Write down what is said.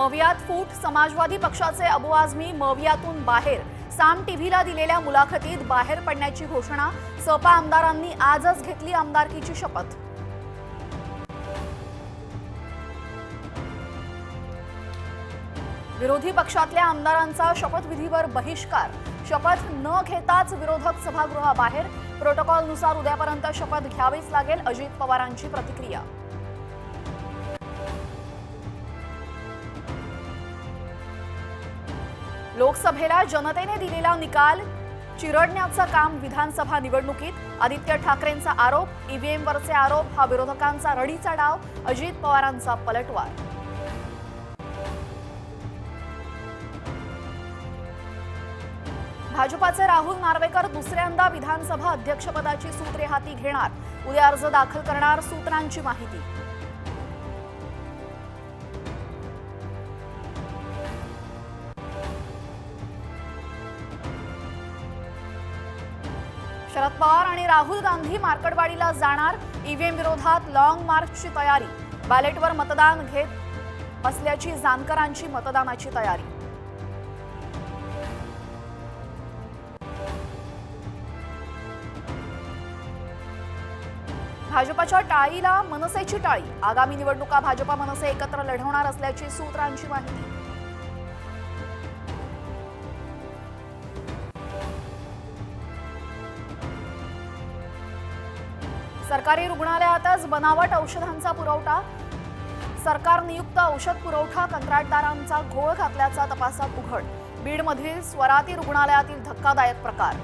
मवियात फूट, समाजवादी पक्षाचे अबू आझमी मवियातून बाहेर, साम टीव्हीला दिलेल्या मुलाखतीत बाहेर पडण्याची घोषणा. सपा आमदारांनी आजच घेतली आमदारकीची शपथ. विरोधी पक्षातल्या आमदारांचा शपथविधीवर बहिष्कार. शपथ न घेताच विरोधक सभागृहाबाहेर. प्रोटोकॉलनुसार उद्यापर्यंत शपथ घ्यावीच लागेल, अजित पवारांची प्रतिक्रिया. लोकसभेला जनतेने दिलेला निकाल चिरडण्याचं काम विधानसभा निवडणुकीत. आदित्य ठाकरेंचा आरोप, ईव्हीएमवरचे आरोप हा विरोधकांचा रडीचा डाव. अजित पवारांचा पलटवार. भाजपाचे राहुल नार्वेकर दुसऱ्यांदा विधानसभा अध्यक्षपदाची सूत्रे हाती घेणार. उद्या अर्ज दाखल करणार. सूत्रांची माहिती. शरद पवार आणि राहुल गांधी मार्कडवाडीला जाणार. ईव्हीएम विरोधात लॉंग मार्चची तयारी. बॅलेटवर मतदान घेत असल्याची जानकरांची मतदानाची तयारी. भाजपाच्या टाळीला मनसेची टाळी. आगामी निवडणुका भाजपा मनसे एकत्र लढवणार असल्याची सूत्रांची माहिती. सरकारी रुग्णालयातच बनावट औषधांचा पुरवठा. सरकार नियुक्त औषध पुरवठा कंत्राटदारांचा घोळ घातल्याचा तपासात उघड. बीडमधील स्वराती रुग्णालयातील धक्कादायक प्रकार.